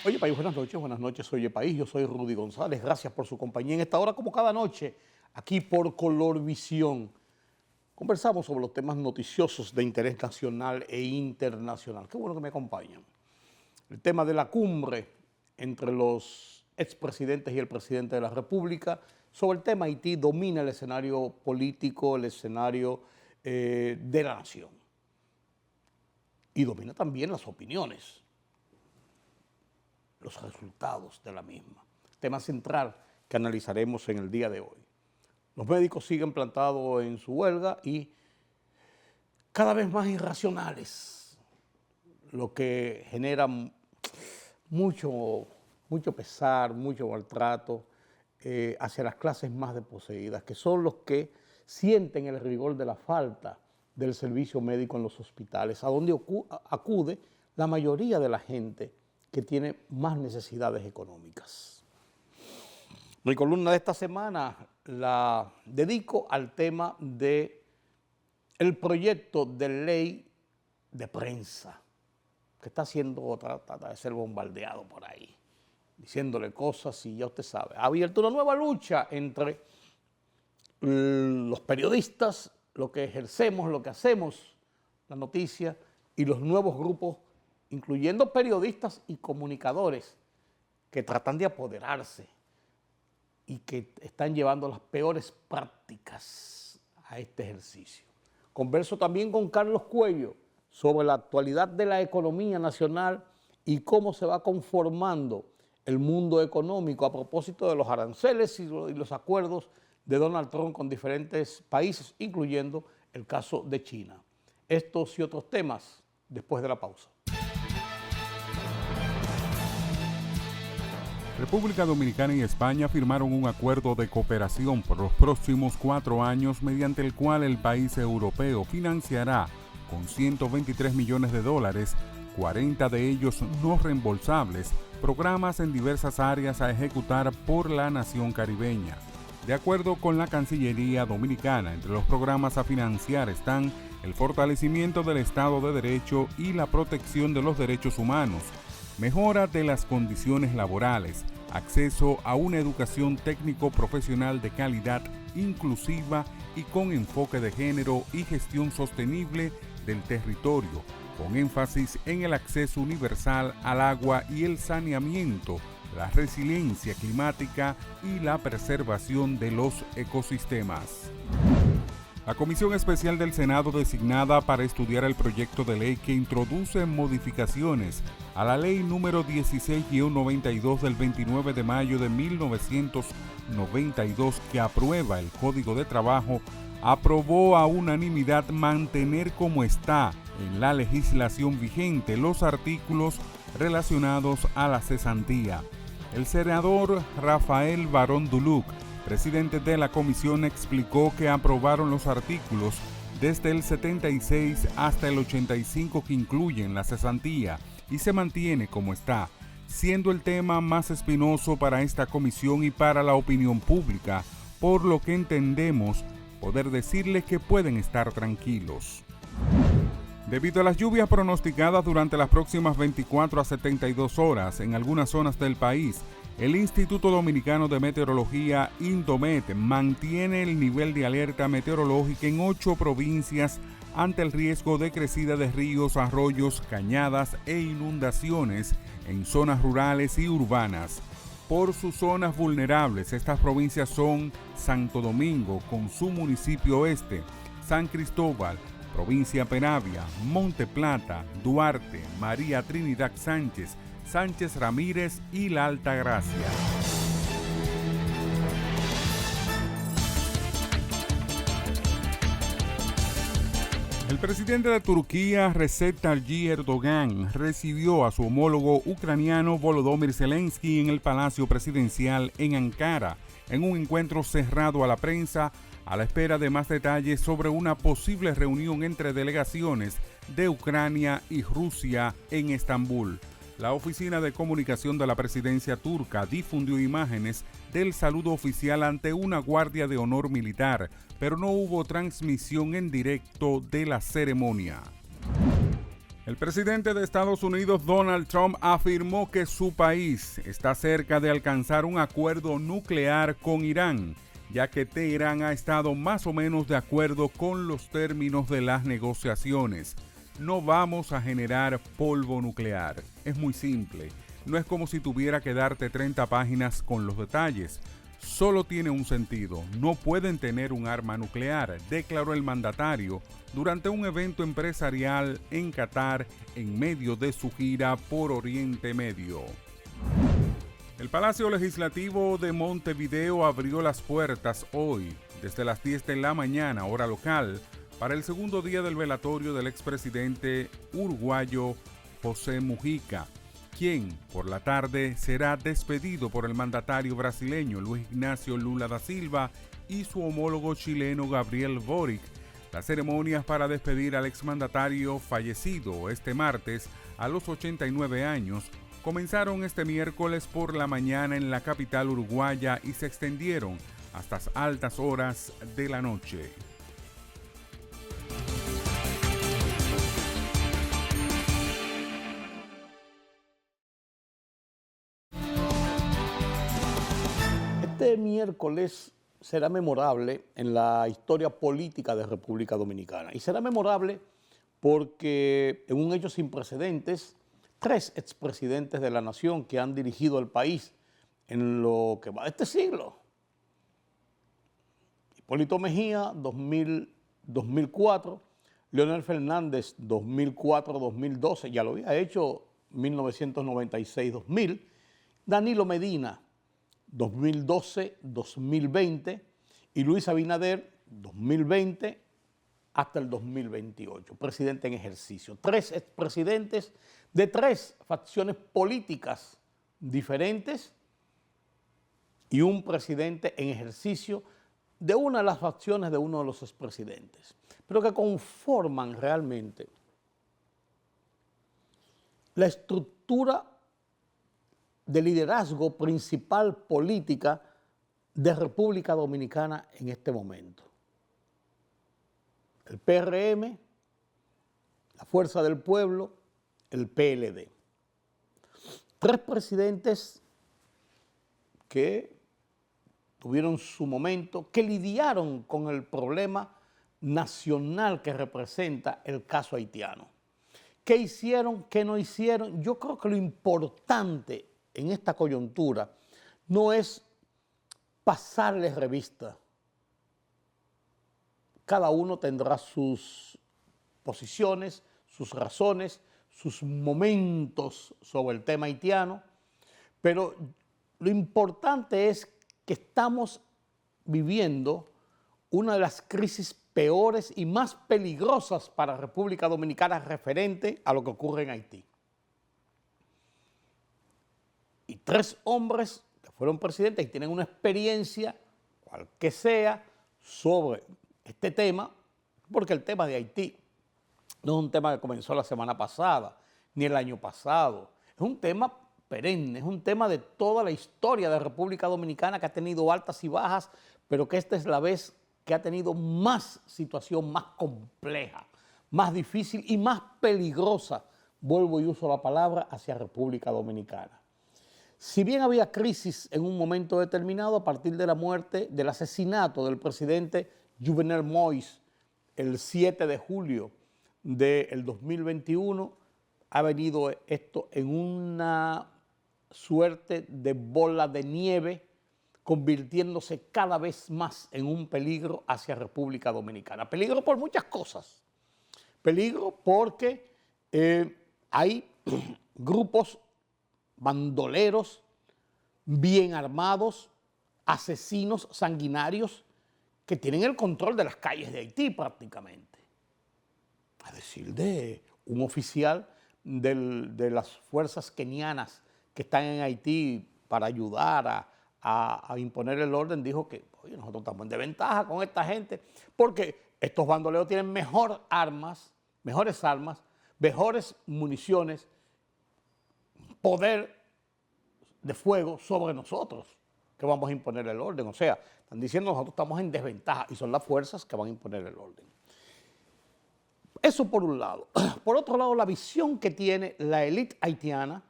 Oye País, buenas noches, Oye País, yo soy Rudy González, gracias por su compañía en esta hora como cada noche, aquí por Colorvisión. Conversamos sobre los temas noticiosos de interés nacional e internacional. Qué bueno que me acompañan. El tema de la cumbre entre los expresidentes y el presidente de la República sobre el tema Haití domina el escenario político, el escenario de la nación. Y domina también las opiniones, los resultados de la misma. Tema central que analizaremos en el día de hoy. Los médicos siguen plantados en su huelga y cada vez más irracionales, lo que genera mucho pesar, mucho maltrato hacia las clases más desposeídas, que son los que sienten el rigor de la falta del servicio médico en los hospitales, a donde acude la mayoría de la gente que tiene más necesidades económicas. Mi columna de esta semana la dedico al tema del proyecto de ley de prensa que está trata de ser bombardeado por ahí, diciéndole cosas y ya usted sabe. Ha abierto una nueva lucha entre los periodistas, lo que ejercemos, lo que hacemos, la noticia, y los nuevos grupos, incluyendo periodistas y comunicadores que tratan de apoderarse y que están llevando las peores prácticas a este ejercicio. Converso también con Carlos Cuello sobre la actualidad de la economía nacional y cómo se va conformando el mundo económico a propósito de los aranceles y los acuerdos de Donald Trump con diferentes países, incluyendo el caso de China. Estos y otros temas después de la pausa. República Dominicana y España firmaron un acuerdo de cooperación por los próximos 4 años mediante el cual el país europeo financiará con $123 millones, 40 de ellos no reembolsables, programas en diversas áreas a ejecutar por la nación caribeña. De acuerdo con la Cancillería Dominicana, entre los programas a financiar están el fortalecimiento del Estado de Derecho y la protección de los derechos humanos, mejora de las condiciones laborales, acceso a una educación técnico-profesional de calidad, inclusiva y con enfoque de género y gestión sostenible del territorio, con énfasis en el acceso universal al agua y el saneamiento, la resiliencia climática y la preservación de los ecosistemas. La Comisión Especial del Senado designada para estudiar el proyecto de ley que introduce modificaciones a la Ley número 16-92 del 29 de mayo de 1992 que aprueba el Código de Trabajo, aprobó a unanimidad mantener como está en la legislación vigente los artículos relacionados a la cesantía. El senador Rafael Barón Duluc, presidente de la comisión, explicó que aprobaron los artículos desde el 76 hasta el 85 que incluyen la cesantía y se mantiene como está, siendo el tema más espinoso para esta comisión y para la opinión pública, por lo que entendemos poder decirles que pueden estar tranquilos. Debido a las lluvias pronosticadas durante las próximas 24 a 72 horas en algunas zonas del país, el Instituto Dominicano de Meteorología, Indomet, mantiene el nivel de alerta meteorológica en 8 provincias ante el riesgo de crecida de ríos, arroyos, cañadas e inundaciones en zonas rurales y urbanas. Por sus zonas vulnerables, estas provincias son Santo Domingo, con su municipio oeste, San Cristóbal, provincia Peravia, Monte Plata, Duarte, María Trinidad Sánchez, Sánchez Ramírez y La Altagracia. El presidente de Turquía, Recep Tayyip Erdogan, recibió a su homólogo ucraniano Volodymyr Zelensky en el Palacio Presidencial en Ankara, en un encuentro cerrado a la prensa, a la espera de más detalles sobre una posible reunión entre delegaciones de Ucrania y Rusia en Estambul. La Oficina de Comunicación de la Presidencia turca difundió imágenes del saludo oficial ante una guardia de honor militar, pero no hubo transmisión en directo de la ceremonia. El presidente de Estados Unidos, Donald Trump, afirmó que su país está cerca de alcanzar un acuerdo nuclear con Irán, ya que Teherán ha estado más o menos de acuerdo con los términos de las negociaciones. No vamos a generar polvo nuclear. Es muy simple. No es como si tuviera que darte 30 páginas con los detalles. Solo tiene un sentido. No pueden tener un arma nuclear, declaró el mandatario durante un evento empresarial en Qatar en medio de su gira por Oriente Medio. El Palacio Legislativo de Montevideo abrió las puertas hoy, desde las 10 de la mañana, hora local, para el segundo día del velatorio del expresidente uruguayo José Mujica, quien por la tarde será despedido por el mandatario brasileño Luis Ignacio Lula da Silva y su homólogo chileno Gabriel Boric. Las ceremonias para despedir al exmandatario fallecido este martes a los 89 años comenzaron este miércoles por la mañana en la capital uruguaya y se extendieron hasta altas horas de la noche. Este miércoles será memorable en la historia política de República Dominicana. Y será memorable porque en un hecho sin precedentes, 3 expresidentes de la nación que han dirigido el país en lo que va de este siglo. Hipólito Mejía, 2004, Leonel Fernández, 2004-2012, ya lo había hecho 1996-2000, Danilo Medina, 2012-2020 y Luis Abinader, 2020 hasta el 2028, presidente en ejercicio. 3 expresidentes de 3 facciones políticas diferentes y un presidente en ejercicio de una de las facciones de uno de los expresidentes, pero que conforman realmente la estructura de liderazgo principal política de República Dominicana en este momento. El PRM, la Fuerza del Pueblo, el PLD. 3 presidentes que tuvieron su momento, que lidiaron con el problema nacional que representa el caso haitiano. ¿Qué hicieron? ¿Qué no hicieron? Yo creo que lo importante en esta coyuntura no es pasarles revista. Cada uno tendrá sus posiciones, sus razones, sus momentos sobre el tema haitiano, pero lo importante es que estamos viviendo una de las crisis peores y más peligrosas para República Dominicana referente a lo que ocurre en Haití. Y 3 hombres que fueron presidentes y tienen una experiencia, cual que sea, sobre este tema, porque el tema de Haití no es un tema que comenzó la semana pasada, ni el año pasado. Es un tema perenne, es un tema de toda la historia de República Dominicana que ha tenido altas y bajas, pero que esta es la vez que ha tenido más situación, más compleja, más difícil y más peligrosa, vuelvo y uso la palabra, hacia República Dominicana. Si bien había crisis en un momento determinado a partir de la muerte, del asesinato del presidente Jovenel Moïse el 7 de julio del 2021, ha venido esto en una suerte de bola de nieve, convirtiéndose cada vez más en un peligro hacia República Dominicana. Peligro por muchas cosas. Peligro porque hay grupos bandoleros, bien armados, asesinos sanguinarios que tienen el control de las calles de Haití prácticamente. A decir de un oficial de las fuerzas kenianas que están en Haití para ayudar a imponer el orden, dijo que oye, nosotros estamos en desventaja con esta gente porque estos bandoleros tienen mejores armas, mejores municiones, poder de fuego sobre nosotros, que vamos a imponer el orden. O sea, están diciendo nosotros estamos en desventaja y son las fuerzas que van a imponer el orden. Eso por un lado. Por otro lado, la visión que tiene la élite haitiana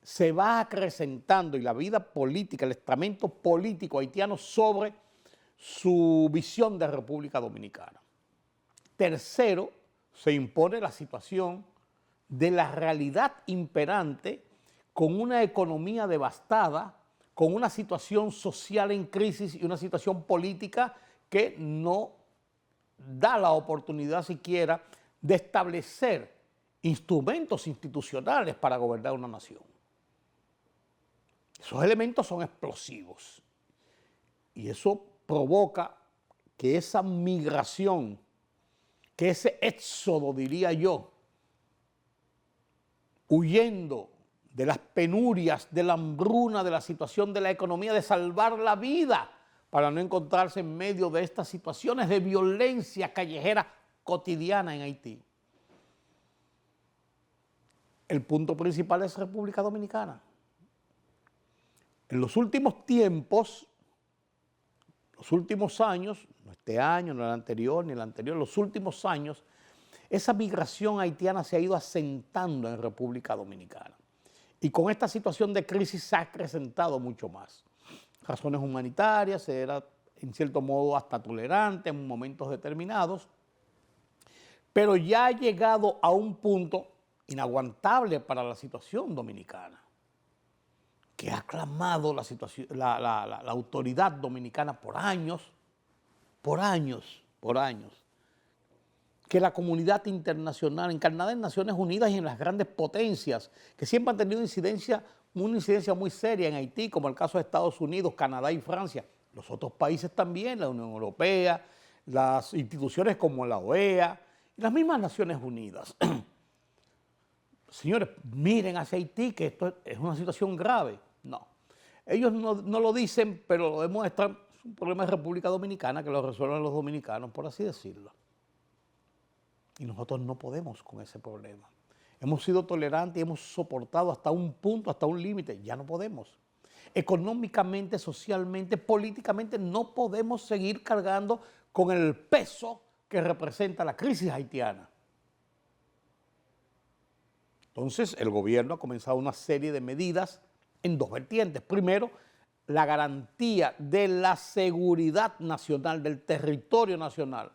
se va acrecentando, y la vida política, el estamento político haitiano sobre su visión de República Dominicana. Tercero, se impone la situación de la realidad imperante con una economía devastada, con una situación social en crisis y una situación política que no da la oportunidad siquiera de establecer instrumentos institucionales para gobernar una nación. Esos elementos son explosivos y eso provoca que esa migración, que ese éxodo, diría yo, huyendo de las penurias, de la hambruna, de la situación de la economía, de salvar la vida para no encontrarse en medio de estas situaciones de violencia callejera cotidiana en Haití. El punto principal es República Dominicana. En los últimos tiempos, los últimos años, no este año, no el anterior, ni el anterior, los últimos años, esa migración haitiana se ha ido asentando en República Dominicana. Y con esta situación de crisis se ha acrecentado mucho más. Razones humanitarias, se era en cierto modo hasta tolerante en momentos determinados, pero ya ha llegado a un punto inaguantable para la situación dominicana, que ha clamado la autoridad dominicana por años, que la comunidad internacional, encarnada en Naciones Unidas y en las grandes potencias, que siempre han tenido una incidencia muy seria en Haití, como el caso de Estados Unidos, Canadá y Francia, los otros países también, la Unión Europea, las instituciones como la OEA, y las mismas Naciones Unidas. Señores, miren hacia Haití, que esto es una situación grave. No, ellos no lo dicen, pero lo demuestran. Es un problema de República Dominicana que lo resuelven los dominicanos, por así decirlo. Y nosotros no podemos con ese problema. Hemos sido tolerantes y hemos soportado hasta un punto, hasta un límite. Ya no podemos. Económicamente, socialmente, políticamente, no podemos seguir cargando con el peso que representa la crisis haitiana. Entonces, el gobierno ha comenzado una serie de medidas en dos vertientes. Primero, la garantía de la seguridad nacional, del territorio nacional,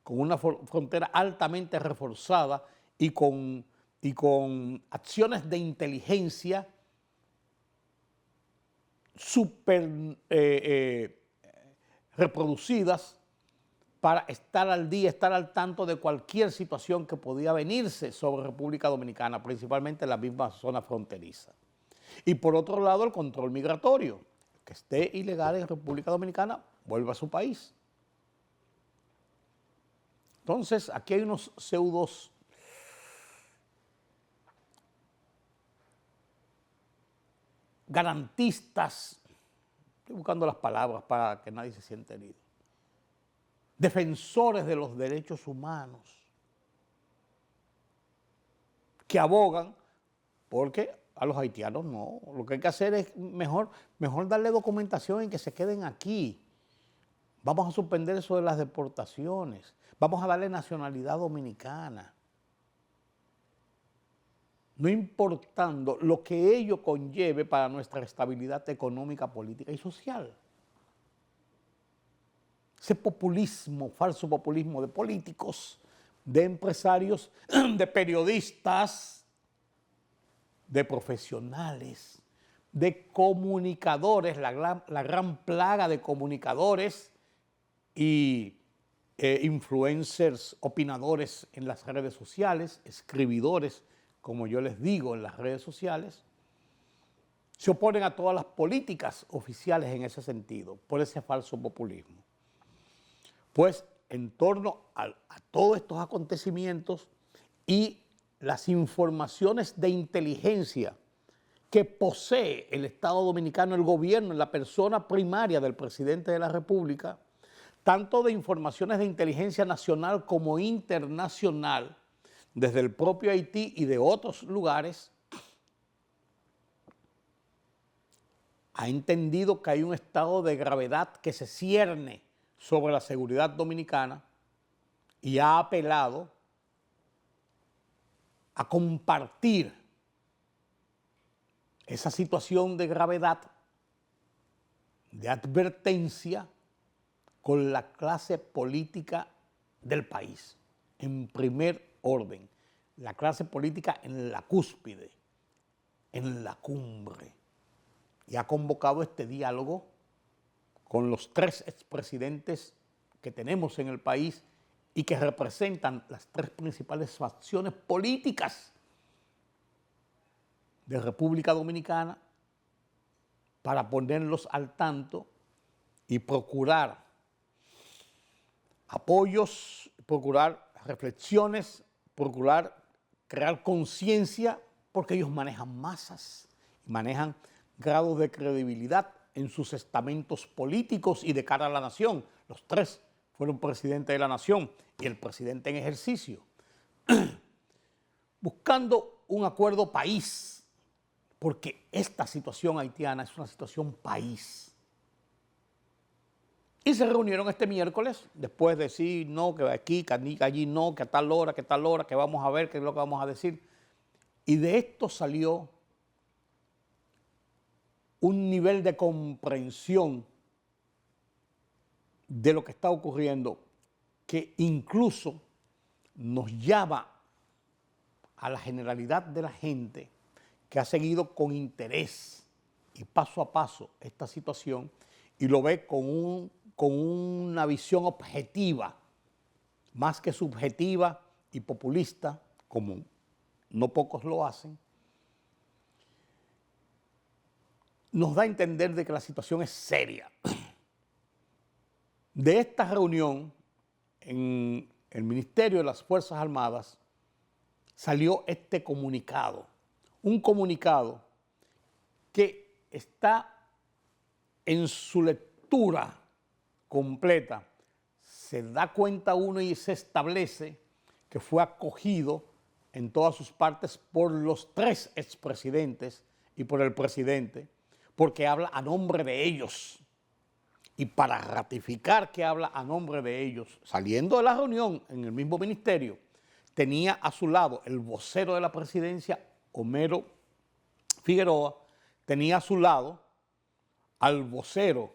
con una frontera altamente reforzada y con acciones de inteligencia súper reproducidas para estar al día, estar al tanto de cualquier situación que podía venirse sobre República Dominicana, principalmente en la misma zona fronteriza. Y por otro lado, el control migratorio. Que esté ilegal en República Dominicana, vuelva a su país. Entonces, aquí hay unos pseudos garantistas, estoy buscando las palabras para que nadie se sienta herido, defensores de los derechos humanos, que abogan porque a los haitianos no. Lo que hay que hacer es mejor darle documentación en que se queden aquí. Vamos a suspender eso de las deportaciones. Vamos a darle nacionalidad dominicana. No importando lo que ello conlleve para nuestra estabilidad económica, política y social. Ese populismo, falso populismo de políticos, de empresarios, de periodistas, de profesionales, de comunicadores, la gran plaga de comunicadores y influencers, opinadores en las redes sociales, escribidores, como yo les digo, en las redes sociales, se oponen a todas las políticas oficiales en ese sentido, por ese falso populismo. Pues en torno a todos estos acontecimientos y las informaciones de inteligencia que posee el Estado Dominicano, el gobierno, en la persona primaria del presidente de la República, tanto de informaciones de inteligencia nacional como internacional, desde el propio Haití y de otros lugares, ha entendido que hay un estado de gravedad que se cierne sobre la seguridad dominicana y ha apelado a compartir esa situación de gravedad, de advertencia con la clase política del país, en primer orden, la clase política en la cúspide, en la cumbre, y ha convocado este diálogo con los 3 expresidentes que tenemos en el país y que representan las 3 principales facciones políticas de República Dominicana, para ponerlos al tanto y procurar apoyos, procurar reflexiones, procurar crear conciencia, porque ellos manejan masas, manejan grados de credibilidad en sus estamentos políticos y de cara a la nación. Los 3 fueron presidentes de la nación y el presidente en ejercicio, buscando un acuerdo país, porque esta situación haitiana es una situación país. Y se reunieron este miércoles, después de decir, no, que aquí, que allí no, que a tal hora, que vamos a ver qué es lo que vamos a decir. Y de esto salió un nivel de comprensión de lo que está ocurriendo que incluso nos llama a la generalidad de la gente que ha seguido con interés y paso a paso esta situación y lo ve con una visión objetiva, más que subjetiva y populista, como no pocos lo hacen, nos da a entender de que la situación es seria. De esta reunión en el Ministerio de las Fuerzas Armadas salió este comunicado, un comunicado que está en su lectura completa. Se da cuenta uno y se establece que fue acogido en todas sus partes por los 3 expresidentes y por el presidente, porque habla a nombre de ellos. Y para ratificar que habla a nombre de ellos, saliendo de la reunión en el mismo ministerio, tenía a su lado el vocero de la presidencia, Homero Figueroa, tenía a su lado al vocero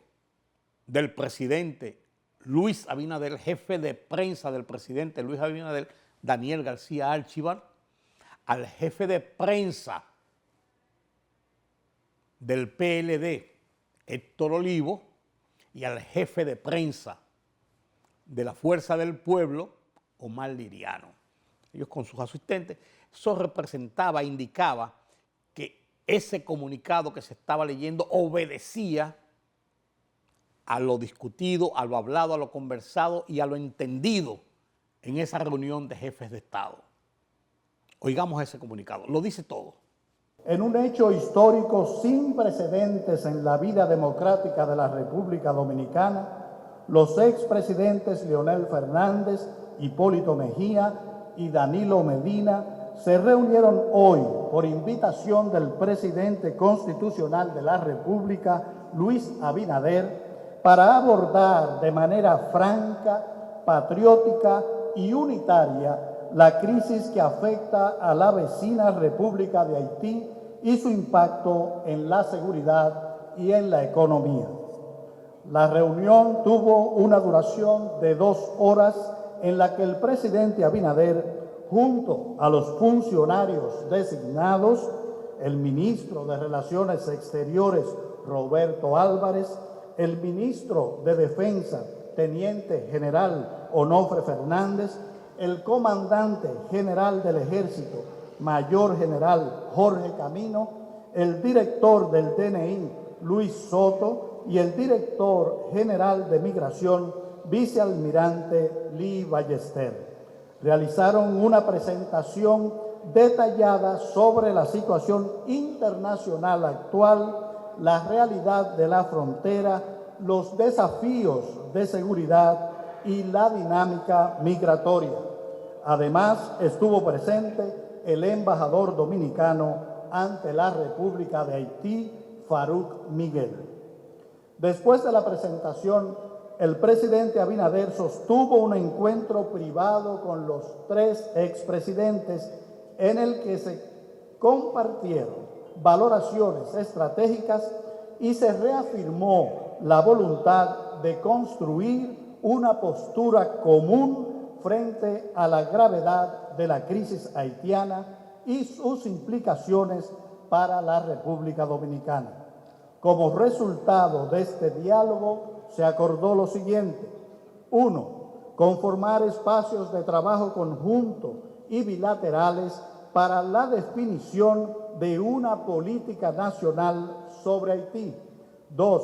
del presidente Luis Abinader, jefe de prensa del presidente Luis Abinader, Daniel García Archibar, al jefe de prensa del PLD, Héctor Olivo, y al jefe de prensa de la Fuerza del Pueblo, Omar Liriano. Ellos con sus asistentes. Eso representaba, indicaba que ese comunicado que se estaba leyendo obedecía a lo discutido, a lo hablado, a lo conversado y a lo entendido en esa reunión de jefes de Estado. Oigamos ese comunicado, lo dice todo. En un hecho histórico sin precedentes en la vida democrática de la República Dominicana, los expresidentes Leonel Fernández, Hipólito Mejía y Danilo Medina se reunieron hoy por invitación del presidente constitucional de la República, Luis Abinader, para abordar de manera franca, patriótica y unitaria la crisis que afecta a la vecina República de Haití y su impacto en la seguridad y en la economía. La reunión tuvo una duración de 2 horas en la que el presidente Abinader, junto a los funcionarios designados, el ministro de Relaciones Exteriores, Roberto Álvarez, el ministro de Defensa, Teniente General Onofre Fernández, el comandante general del Ejército, Mayor General Jorge Camino, el director del DNI, Luis Soto, y el director general de Migración, Vicealmirante Lee Ballester. Realizaron una presentación detallada sobre la situación internacional actual, la realidad de la frontera, los desafíos de seguridad y la dinámica migratoria. Además, estuvo presente el embajador dominicano ante la República de Haití, Farouk Miguel. Después de la presentación, el presidente Abinader sostuvo un encuentro privado con los 3 expresidentes en el que se compartieron valoraciones estratégicas y se reafirmó la voluntad de construir una postura común frente a la gravedad de la crisis haitiana y sus implicaciones para la República Dominicana. Como resultado de este diálogo, se acordó lo siguiente: 1. Conformar espacios de trabajo conjunto y bilaterales para la definición de una política nacional sobre Haití. 2.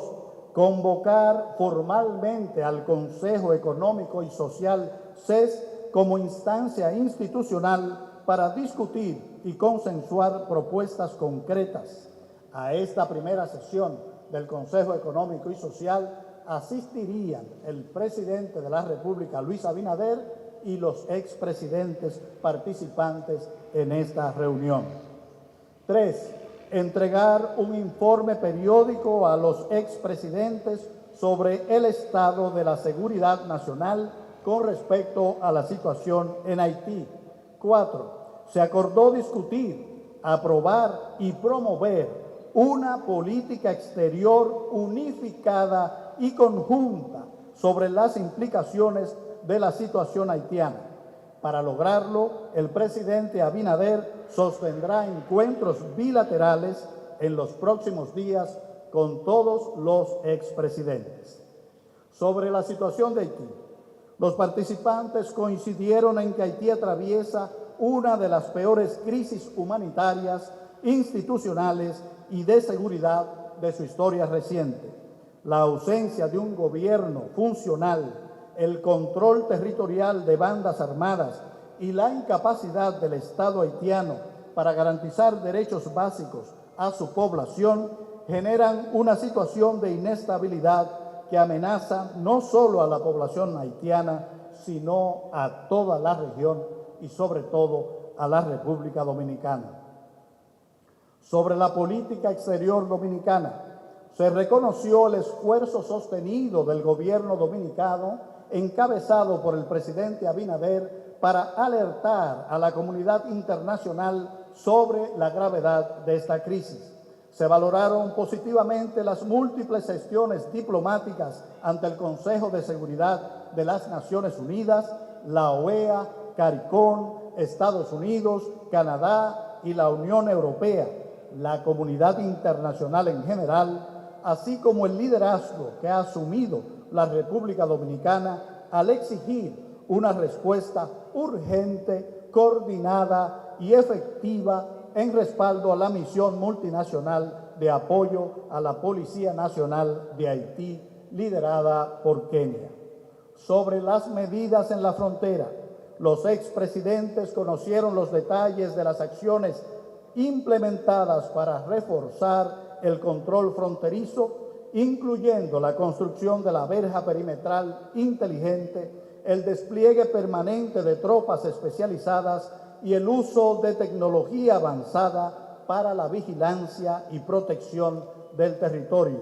Convocar formalmente al Consejo Económico y Social, CES, como instancia institucional para discutir y consensuar propuestas concretas. A esta primera sesión del Consejo Económico y Social asistirían el presidente de la República, Luis Abinader, y los expresidentes participantes en esta reunión. 3. Entregar un informe periódico a los expresidentes sobre el estado de la seguridad nacional con respecto a la situación en Haití. 4. Se acordó discutir, aprobar y promover una política exterior unificada y conjunta sobre las implicaciones de la situación haitiana. Para lograrlo, el presidente Abinader sostendrá encuentros bilaterales en los próximos días con todos los expresidentes. Sobre la situación de Haití, los participantes coincidieron en que Haití atraviesa una de las peores crisis humanitarias, institucionales y de seguridad de su historia reciente. La ausencia de un gobierno funcional, el control territorial de bandas armadas y la incapacidad del Estado haitiano para garantizar derechos básicos a su población generan una situación de inestabilidad que amenaza no solo a la población haitiana, sino a toda la región y sobre todo a la República Dominicana. Sobre la política exterior dominicana, se reconoció el esfuerzo sostenido del gobierno dominicano encabezado por el presidente Abinader para alertar a la comunidad internacional sobre la gravedad de esta crisis. Se valoraron positivamente las múltiples gestiones diplomáticas ante el Consejo de Seguridad de las Naciones Unidas, la OEA, CARICOM, Estados Unidos, Canadá y la Unión Europea, la comunidad internacional en general, así como el liderazgo que ha asumido la República Dominicana al exigir una respuesta urgente, coordinada y efectiva en respaldo a la misión multinacional de apoyo a la Policía Nacional de Haití, liderada por Kenia. Sobre las medidas en la frontera, los expresidentes conocieron los detalles de las acciones implementadas para reforzar el control fronterizo, incluyendo la construcción de la verja perimetral inteligente, el despliegue permanente de tropas especializadas y el uso de tecnología avanzada para la vigilancia y protección del territorio.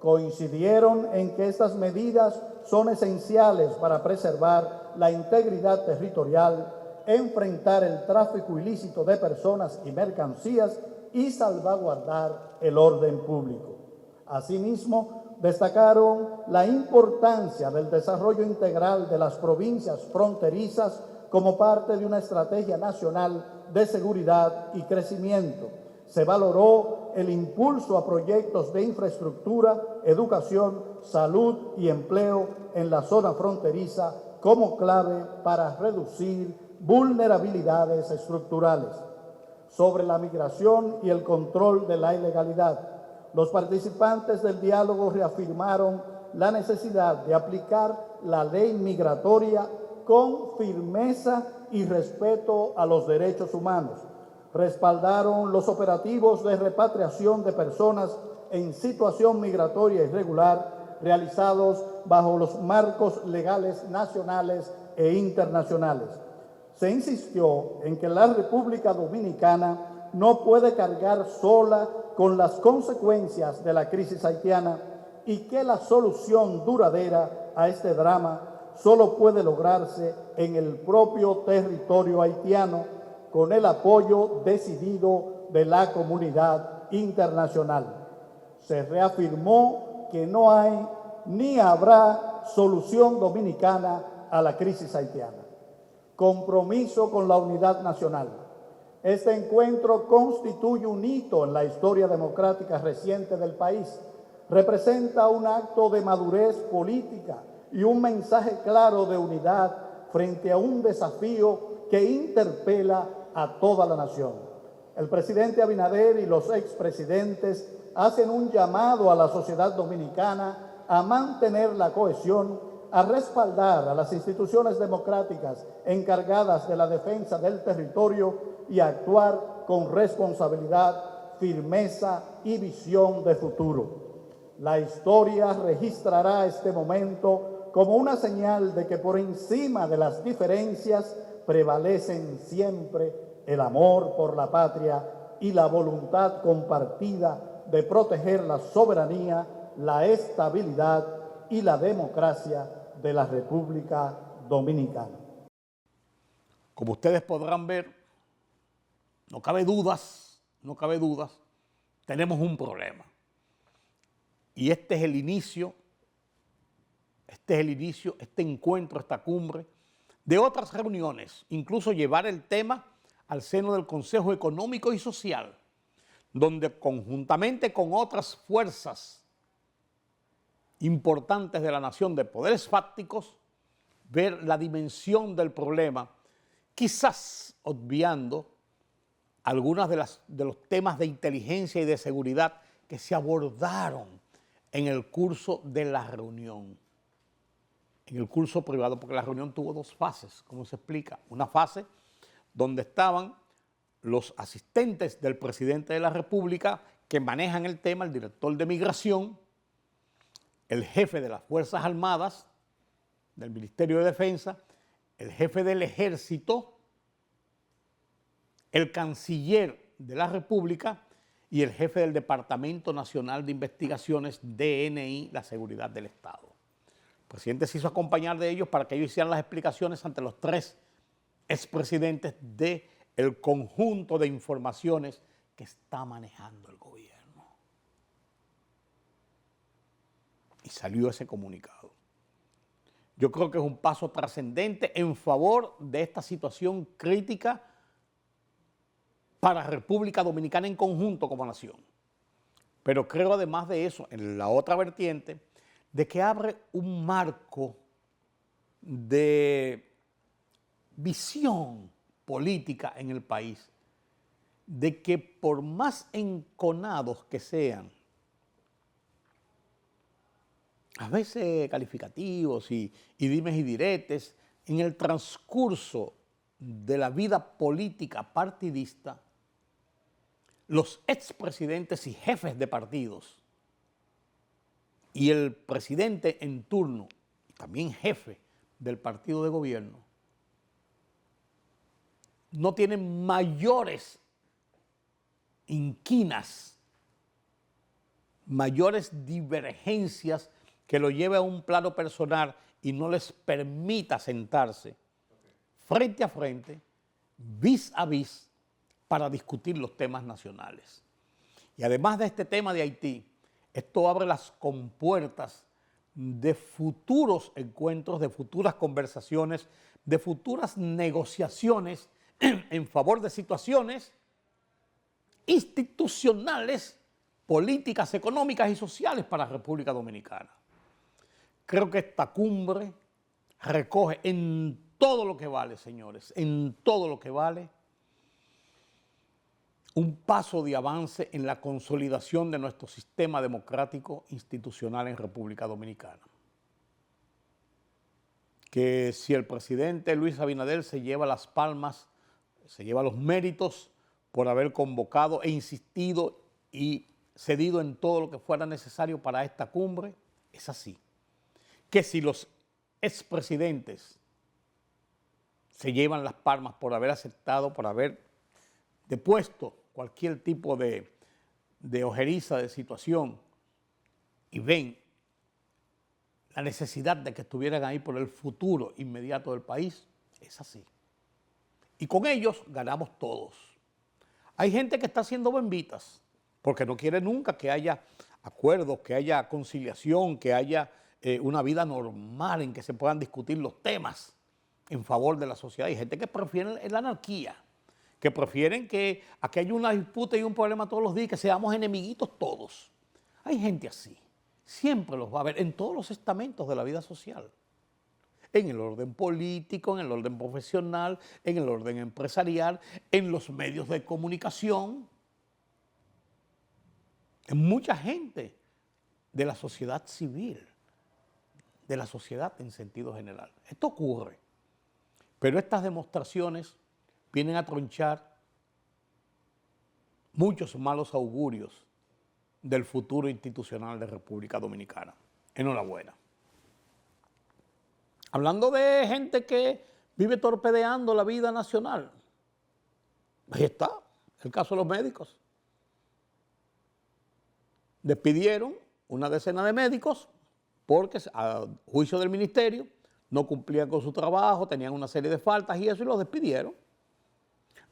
Coincidieron en que estas medidas son esenciales para preservar la integridad territorial, enfrentar el tráfico ilícito de personas y mercancías y salvaguardar el orden público. Asimismo, destacaron la importancia del desarrollo integral de las provincias fronterizas como parte de una estrategia nacional de seguridad y crecimiento. Se valoró el impulso a proyectos de infraestructura, educación, salud y empleo en la zona fronteriza como clave para reducir vulnerabilidades estructurales. Sobre la migración y el control de la ilegalidad, los participantes del diálogo reafirmaron la necesidad de aplicar la ley migratoria con firmeza y respeto a los derechos humanos. Respaldaron los operativos de repatriación de personas en situación migratoria irregular realizados bajo los marcos legales nacionales e internacionales. Se insistió en que la República Dominicana no puede cargar sola con las consecuencias de la crisis haitiana y que la solución duradera a este drama solo puede lograrse en el propio territorio haitiano con el apoyo decidido de la comunidad internacional. Se reafirmó que no hay ni habrá solución dominicana a la crisis haitiana. Compromiso con la unidad nacional. Este encuentro constituye un hito en la historia democrática reciente del país. Representa un acto de madurez política y un mensaje claro de unidad frente a un desafío que interpela a toda la nación. El presidente Abinader y los expresidentes hacen un llamado a la sociedad dominicana a mantener la cohesión, a respaldar a las instituciones democráticas encargadas de la defensa del territorio y a actuar con responsabilidad, firmeza y visión de futuro. La historia registrará este momento como una señal de que por encima de las diferencias prevalecen siempre el amor por la patria y la voluntad compartida de proteger la soberanía, la estabilidad y la democracia de la República Dominicana. Como ustedes podrán ver, no cabe dudas, tenemos un problema. Y este es el inicio, este encuentro, esta cumbre, de otras reuniones, incluso llevar el tema al seno del Consejo Económico y Social, donde conjuntamente con otras fuerzas importantes de la nación, de poderes fácticos, ver la dimensión del problema, quizás obviando algunos de los temas de inteligencia y de seguridad que se abordaron en el curso de la reunión, en el curso privado, porque la reunión tuvo dos fases, como se explica. Una fase donde estaban los asistentes del presidente de la República que manejan el tema, el director de Migración, el jefe de las Fuerzas Armadas, del Ministerio de Defensa, el jefe del Ejército, el canciller de la República y el jefe del Departamento Nacional de Investigaciones, DNI, la Seguridad del Estado. El presidente se hizo acompañar de ellos para que ellos hicieran las explicaciones ante los tres expresidentes del conjunto de informaciones que está manejando el gobierno. Y salió ese comunicado. Yo creo que es un paso trascendente en favor de esta situación crítica para la República Dominicana en conjunto como nación. Pero creo además de eso, en la otra vertiente, de que abre un marco de visión política en el país, de que por más enconados que sean, a veces calificativos y dimes y diretes, en el transcurso de la vida política partidista, los expresidentes y jefes de partidos y el presidente en turno, y también jefe del partido de gobierno, no tienen mayores inquinas, mayores divergencias que lo lleve a un plano personal y no les permita sentarse frente a frente, vis a vis, para discutir los temas nacionales. Y además de este tema de Haití, esto abre las compuertas de futuros encuentros, de futuras conversaciones, de futuras negociaciones en favor de situaciones institucionales, políticas, económicas y sociales para la República Dominicana. Creo que esta cumbre recoge en todo lo que vale, señores, en todo lo que vale, un paso de avance en la consolidación de nuestro sistema democrático institucional en República Dominicana. Que si el presidente Luis Abinader se lleva las palmas, se lleva los méritos por haber convocado e insistido y cedido en todo lo que fuera necesario para esta cumbre, es así. Que si los expresidentes se llevan las palmas por haber aceptado, por haber depuesto cualquier tipo de ojeriza de situación y ven la necesidad de que estuvieran ahí por el futuro inmediato del país, es así. Y con ellos ganamos todos. Hay gente que está haciendo bembitas, porque no quiere nunca que haya acuerdos, que haya conciliación, que haya una vida normal en que se puedan discutir los temas en favor de la sociedad. Hay gente que prefiere la anarquía, que prefieren que aquí haya una disputa y un problema todos los días, que seamos enemiguitos todos. Hay gente así. Siempre los va a haber en todos los estamentos de la vida social. En el orden político, en el orden profesional, en el orden empresarial, en los medios de comunicación. En mucha gente de la sociedad civil, de la sociedad en sentido general. Esto ocurre. Pero estas demostraciones vienen a tronchar muchos malos augurios del futuro institucional de República Dominicana. Enhorabuena. Hablando de gente que vive torpedeando la vida nacional, ahí está el caso de los médicos. Despidieron una decena de médicos porque, a juicio del ministerio, no cumplían con su trabajo, tenían una serie de faltas y eso, y los despidieron.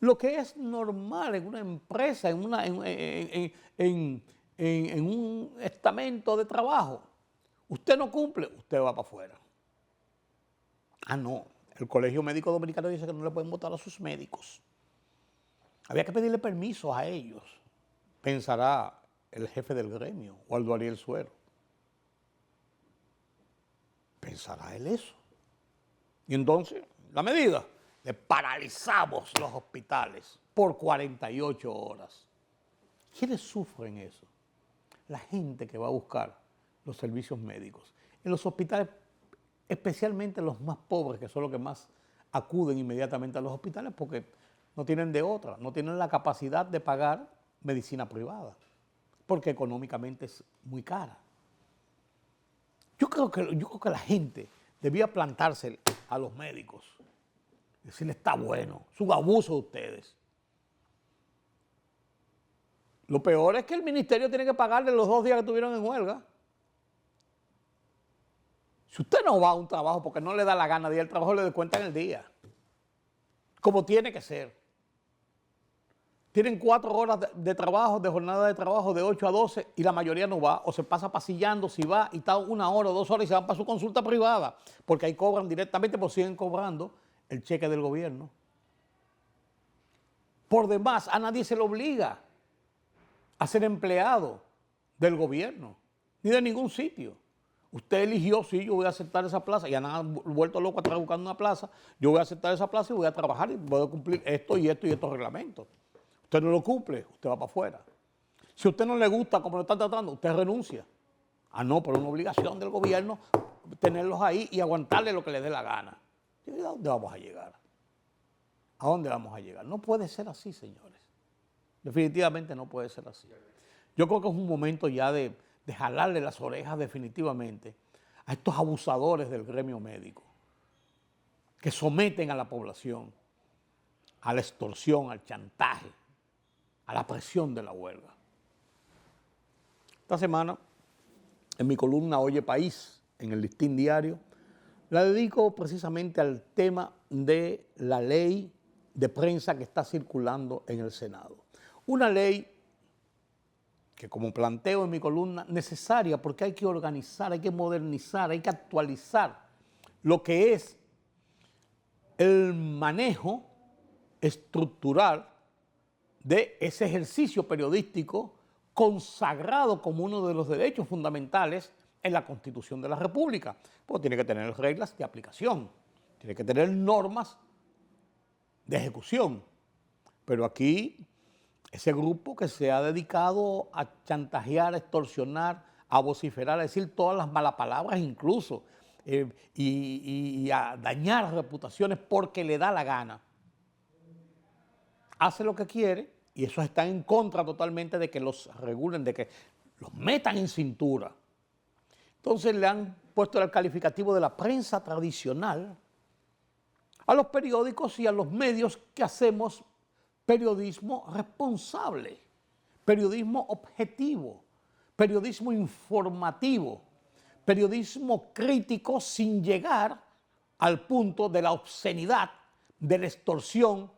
Lo que es normal en una empresa, en un estamento de trabajo. Usted no cumple, usted va para afuera. Ah, no. El Colegio Médico Dominicano dice que no le pueden votar a sus médicos. Había que pedirle permiso a ellos. Pensará el jefe del gremio, Waldo Ariel Suero. Pensará él eso. Y entonces, la medida, le paralizamos los hospitales por 48 horas. ¿Quiénes sufren eso? La gente que va a buscar los servicios médicos. En los hospitales, especialmente los más pobres, que son los que más acuden inmediatamente a los hospitales porque no tienen de otra, no tienen la capacidad de pagar medicina privada, porque económicamente es muy cara. Yo creo que la gente debía plantarse a los médicos, decirle, está bueno, es un abuso de ustedes. Lo peor es que el ministerio tiene que pagarle los 2 días que estuvieron en huelga. Si usted no va a un trabajo porque no le da la gana de ir al trabajo, le descuentan el día. Como tiene que ser. Tienen 4 horas de trabajo, de jornada de trabajo de 8 a 12 y la mayoría no va o se pasa pasillando si va y está 1 hora o 2 horas y se van para su consulta privada porque ahí cobran directamente, pues siguen cobrando el cheque del gobierno. Por demás, a nadie se le obliga a ser empleado del gobierno ni de ningún sitio. Usted eligió, sí, yo voy a aceptar esa plaza, ya nada, vuelto loco a estar buscando una plaza, yo voy a aceptar esa plaza y voy a trabajar y voy a cumplir esto y esto y estos reglamentos. Usted no lo cumple, usted va para afuera. Si a usted no le gusta como lo están tratando, usted renuncia. Ah, no, pero es una obligación del gobierno tenerlos ahí y aguantarle lo que le dé la gana. ¿A dónde vamos a llegar? ¿A dónde vamos a llegar? No puede ser así, señores. Definitivamente no puede ser así. Yo creo que es un momento ya de jalarle las orejas definitivamente a estos abusadores del gremio médico que someten a la población a la extorsión, al chantaje, a la presión de la huelga. Esta semana, en mi columna Oye País, en el Listín Diario, la dedico precisamente al tema de la ley de prensa que está circulando en el Senado. Una ley que, como planteo en mi columna, necesaria porque hay que organizar, hay que modernizar, hay que actualizar lo que es el manejo estructural de ese ejercicio periodístico consagrado como uno de los derechos fundamentales en la Constitución de la República. Pues tiene que tener reglas de aplicación, tiene que tener normas de ejecución. Pero aquí, ese grupo que se ha dedicado a chantajear, a extorsionar, a vociferar, a decir todas las malas palabras incluso, y a dañar reputaciones porque le da la gana, hace lo que quiere y eso está en contra totalmente de que los regulen, de que los metan en cintura. Entonces le han puesto el calificativo de la prensa tradicional a los periódicos y a los medios que hacemos periodismo responsable, periodismo objetivo, periodismo informativo, periodismo crítico sin llegar al punto de la obscenidad, de la extorsión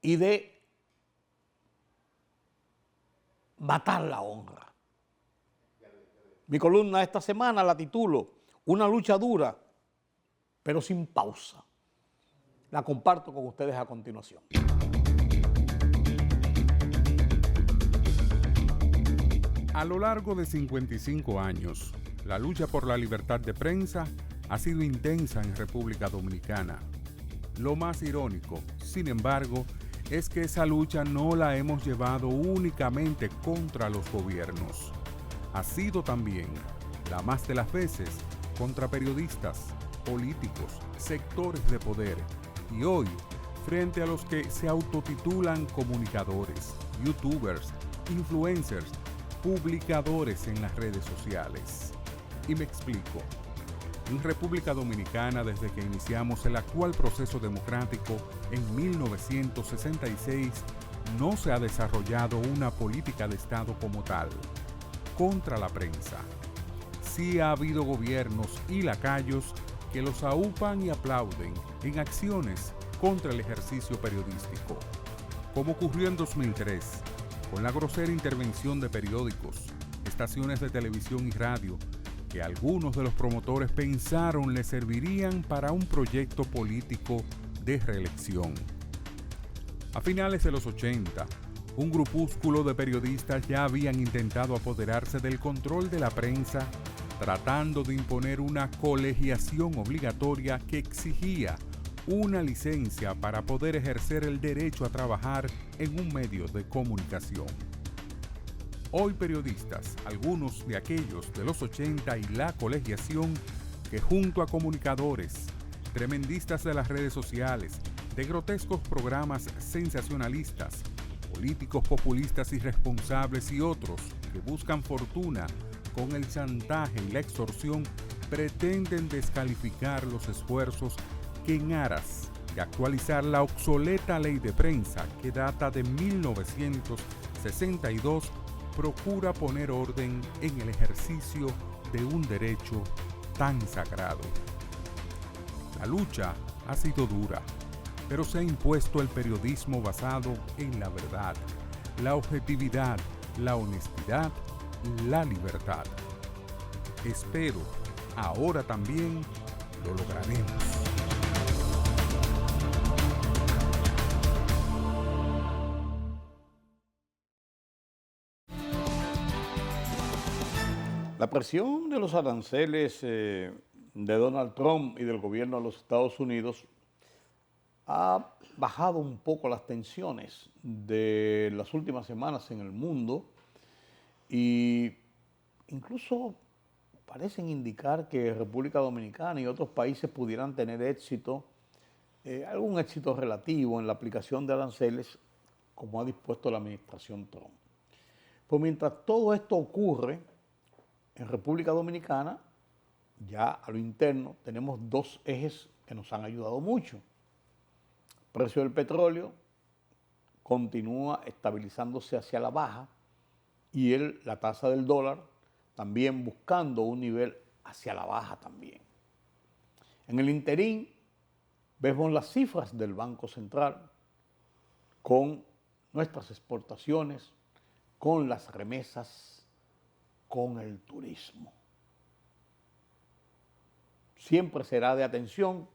y de matar la honra. Mi columna esta semana la titulo Una lucha dura, pero sin pausa. La comparto con ustedes a continuación. A lo largo de 55 años, la lucha por la libertad de prensa ha sido intensa en República Dominicana. Lo más irónico, sin embargo, es que esa lucha no la hemos llevado únicamente contra los gobiernos. Ha sido también, la más de las veces, contra periodistas, políticos, sectores de poder y hoy, frente a los que se autotitulan comunicadores, youtubers, influencers, publicadores en las redes sociales. Y me explico. En República Dominicana, desde que iniciamos el actual proceso democrático en 1966, no se ha desarrollado una política de Estado como tal, contra la prensa. Sí ha habido gobiernos y lacayos que los aupan y aplauden en acciones contra el ejercicio periodístico, como ocurrió en 2003, con la grosera intervención de periódicos, estaciones de televisión y radio, que algunos de los promotores pensaron le servirían para un proyecto político de reelección. A finales de los 80, un grupúsculo de periodistas ya habían intentado apoderarse del control de la prensa, tratando de imponer una colegiación obligatoria que exigía una licencia para poder ejercer el derecho a trabajar en un medio de comunicación. Hoy periodistas, algunos de aquellos de los 80 y la colegiación, que junto a comunicadores, tremendistas de las redes sociales, de grotescos programas sensacionalistas, políticos populistas irresponsables y otros que buscan fortuna con el chantaje y la extorsión, pretenden descalificar los esfuerzos que en aras de actualizar la obsoleta ley de prensa que data de 1962 procura poner orden en el ejercicio de un derecho tan sagrado. La lucha ha sido dura, pero se ha impuesto el periodismo basado en la verdad, la objetividad, la honestidad, la libertad. Espero, ahora también lo lograremos. La presión de los aranceles de Donald Trump y del gobierno de los Estados Unidos ha bajado un poco las tensiones de las últimas semanas en el mundo y incluso parecen indicar que República Dominicana y otros países pudieran tener éxito, algún éxito relativo en la aplicación de aranceles como ha dispuesto la administración Trump. Pues mientras todo esto ocurre, en República Dominicana, ya a lo interno, tenemos dos ejes que nos han ayudado mucho. El precio del petróleo continúa estabilizándose hacia la baja y la tasa del dólar también buscando un nivel hacia la baja también. En el interín, vemos las cifras del Banco Central con nuestras exportaciones, con las remesas, con el turismo. Siempre será de atención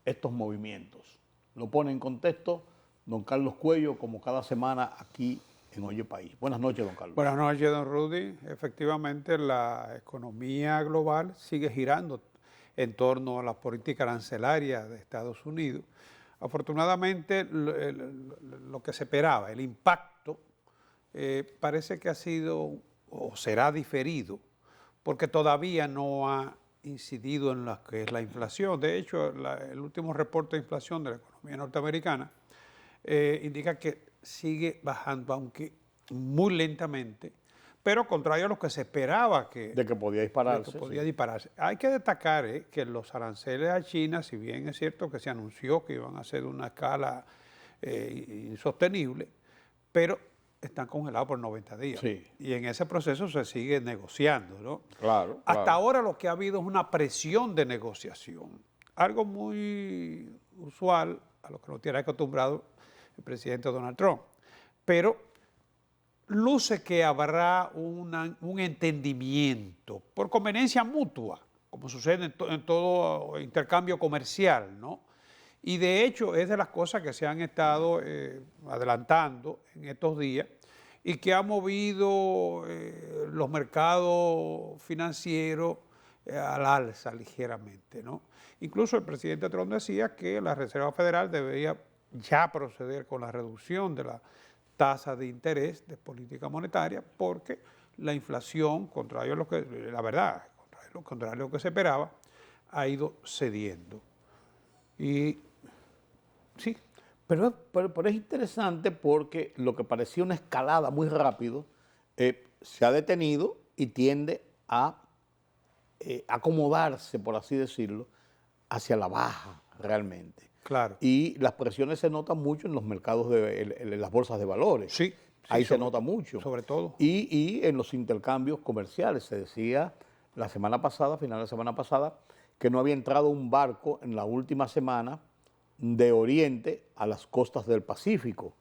estos movimientos. Lo pone en contexto don Carlos Cuello, como cada semana aquí en Oye País. Buenas noches, don Carlos. Buenas noches, don Rudy. Efectivamente, la economía global sigue girando en torno a la política arancelaria de Estados Unidos. Afortunadamente, lo que se esperaba, el impacto, parece que ha sido o será diferido, porque todavía no ha incidido en lo que es la inflación. De hecho, el último reporte de inflación de la economía norteamericana indica que sigue bajando, aunque muy lentamente, pero contrario a lo que se esperaba de que podía dispararse. Hay que destacar que los aranceles a China, si bien es cierto que se anunció que iban a ser de una escala insostenible, pero están congelados por 90 días. Sí. Y en ese proceso se sigue negociando, ¿no? Claro. Hasta ahora lo que ha habido es una presión de negociación, algo muy usual a lo que nos tiene acostumbrado el presidente Donald Trump. Pero luce que habrá un entendimiento por conveniencia mutua, como sucede en todo intercambio comercial, ¿no? Y de hecho es de las cosas que se han estado adelantando en estos días y que ha movido los mercados financieros al alza ligeramente, ¿no? Incluso el presidente Trump decía que la Reserva Federal debería ya proceder con la reducción de la tasa de interés de política monetaria porque la inflación, contrario a lo que, la verdad, contrario a lo que se esperaba, ha ido cediendo. Y sí. Pero es interesante porque lo que parecía una escalada muy rápido se ha detenido y tiende a acomodarse, por así decirlo, hacia la baja realmente. Claro. Y las presiones se notan mucho en los mercados, en las bolsas de valores. Sí. Ahí se nota mucho. Sobre todo. Y en los intercambios comerciales. Se decía la semana pasada, final de la semana pasada, que no había entrado un barco en la última semana de Oriente a las costas del Pacífico,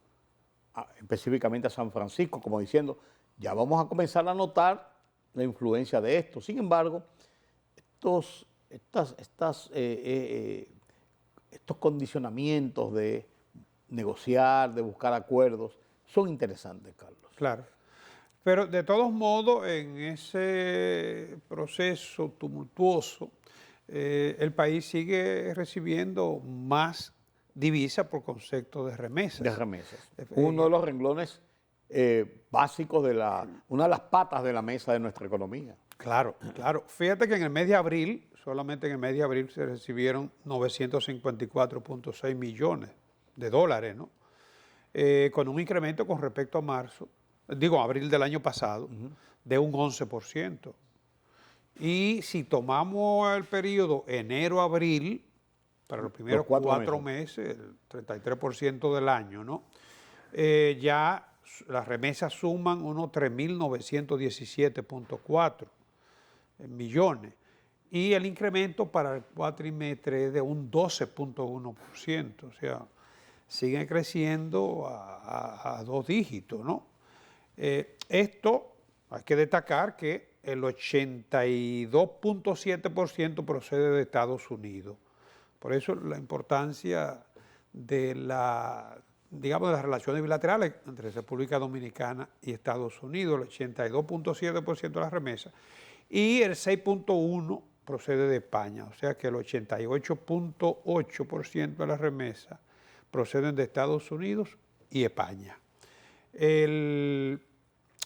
específicamente a San Francisco, como diciendo, ya vamos a comenzar a notar la influencia de esto. Sin embargo, estos condicionamientos de negociar, de buscar acuerdos, son interesantes, Carlos. Claro. Pero de todos modos, en ese proceso tumultuoso, el país sigue recibiendo más divisas por concepto de remesas. De remesas. Uno de los renglones básicos una de las patas de la mesa de nuestra economía. Claro, claro. Fíjate que en el mes de abril, solamente en el mes de abril se recibieron 954.6 millones de dólares, ¿no? Con un incremento con respecto a abril del año pasado, de un 11%. Y si tomamos el periodo enero-abril, para los primeros cuatro meses, el 33% del año, ¿no? Ya las remesas suman unos 3.917.4 millones. Y el incremento para el cuatrimestre es de un 12.1%. O sea, siguen creciendo a dos dígitos, ¿no? Esto hay que destacar que el 82.7% procede de Estados Unidos. Por eso la importancia de las relaciones bilaterales entre República Dominicana y Estados Unidos, el 82.7% de las remesas, y el 6.1% procede de España, o sea que el 88.8% de las remesas proceden de Estados Unidos y España.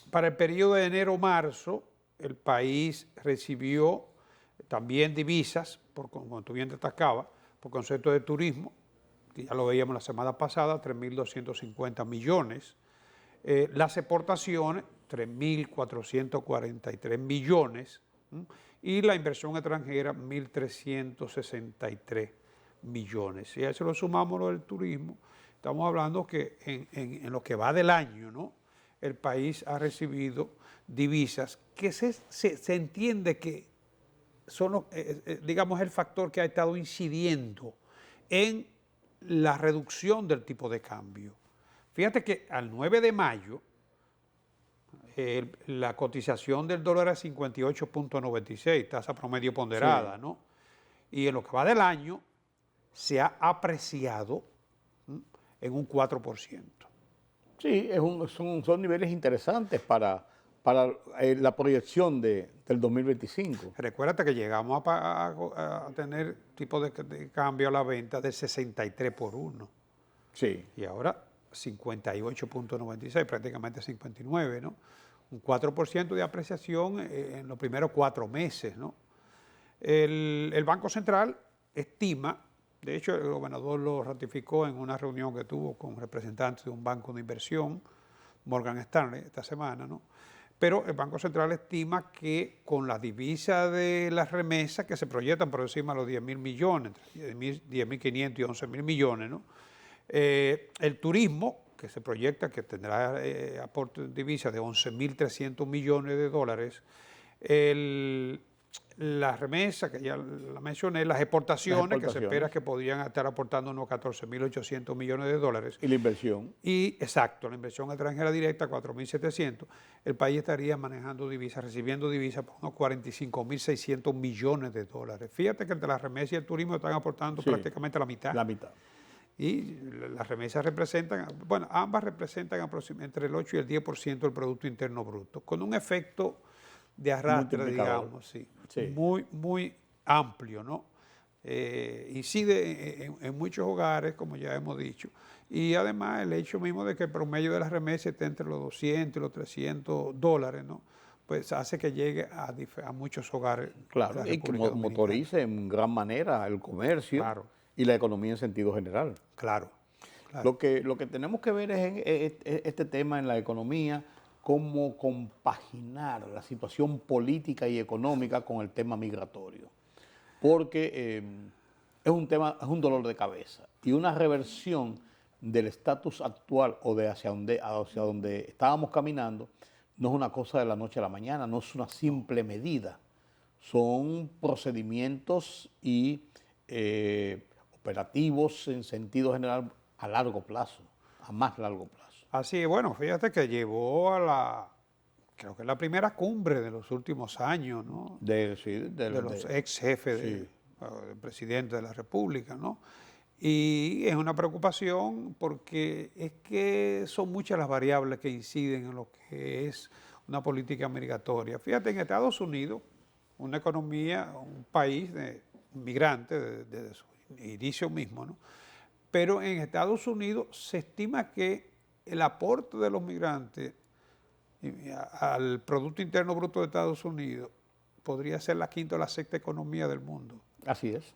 Para el periodo de enero-marzo, el país recibió también divisas, como tú bien destacabas, por concepto de turismo, que ya lo veíamos la semana pasada, 3.250 millones. Las exportaciones, 3.443 millones. Y la inversión extranjera, 1.363 millones. Si a eso lo sumamos lo del turismo, estamos hablando que en lo que va del año, ¿no? El país ha recibido divisas que se entiende que son, digamos, el factor que ha estado incidiendo en la reducción del tipo de cambio. Fíjate que al 9 de mayo, la cotización del dólar es 58.96, tasa promedio ponderada, sí, ¿no? Y en lo que va del año se ha apreciado en un 4%. Sí, son niveles interesantes para la proyección del 2025. Recuérdate que llegamos a tener tipo de cambio a la venta de 63 por 1. Sí. Y ahora 58.96, prácticamente 59, ¿no? Un 4% de apreciación en los primeros 4 meses, ¿no? El Banco Central estima, de hecho el gobernador lo ratificó en una reunión que tuvo con representantes de un banco de inversión, Morgan Stanley, esta semana, ¿no? Pero el Banco Central estima que con la divisa de las remesas que se proyectan por encima de los 10.000 millones, 10.500 y 11.000 millones, ¿no? El turismo, que se proyecta que tendrá aporte de divisas de 11.300 millones de dólares, la remesa, que ya la mencioné, las exportaciones, que se espera que podrían estar aportando unos 14.800 millones de dólares. Y la inversión. Y, exacto, la inversión extranjera directa, 4.700. El país estaría manejando divisas, recibiendo divisas por unos 45.600 millones de dólares. Fíjate que entre las remesas y el turismo están aportando prácticamente la mitad. La mitad. Y las remesas representan, bueno, ambas representan entre el 8 y el 10% del Producto Interno Bruto, con un efecto de arrastre, digamos, sí. Muy, muy amplio, ¿no? Incide en muchos hogares, como ya hemos dicho, y además el hecho mismo de que el promedio de las remesas esté entre los 200 y los 300 dólares, ¿no? Pues hace que llegue a muchos hogares. Claro, y que motorice en gran manera el comercio y la economía en sentido general. Claro. Lo que tenemos que ver es este tema en la economía, cómo compaginar la situación política y económica con el tema migratorio. Porque es un dolor de cabeza y una reversión del estatus actual o de hacia donde estábamos caminando no es una cosa de la noche a la mañana, no es una simple medida. Son procedimientos y operativos en sentido general a largo plazo, a más largo plazo. Así es, bueno, fíjate que llevó creo que es la primera cumbre de los últimos años, ¿no? De los ex jefes del presidente de la República, ¿no? Y es una preocupación porque es que son muchas las variables que inciden en lo que es una política migratoria. Fíjate, en Estados Unidos, una economía, un país de migrantes desde su inicio mismo, ¿no? Pero en Estados Unidos se estima que el aporte de los migrantes al Producto Interno Bruto de Estados Unidos podría ser la quinta o la sexta economía del mundo. Así es.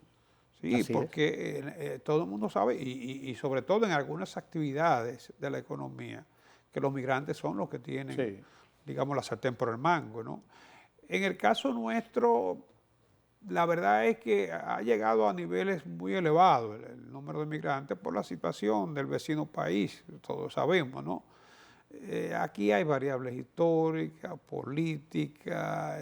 Sí, así porque todo el mundo sabe, y sobre todo en algunas actividades de la economía, que los migrantes son los que tienen, digamos, la sartén por el mango, ¿no? En el caso nuestro, la verdad es que ha llegado a niveles muy elevados el número de migrantes por la situación del vecino país, todos sabemos, ¿no? Aquí hay variables históricas, políticas,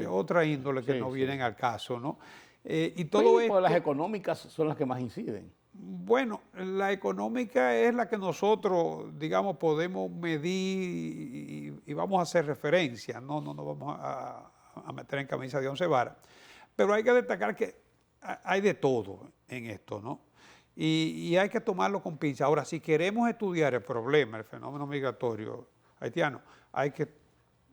otra índole que no vienen al caso, ¿no? Y todo esto, las económicas son las que más inciden. Bueno, la económica es la que nosotros, digamos, podemos medir y vamos a hacer referencia, no vamos a meter en camisa de 11 varas. Pero hay que destacar que hay de todo en esto, ¿no? Y hay que tomarlo con pinza. Ahora, si queremos estudiar el problema, el fenómeno migratorio haitiano, hay que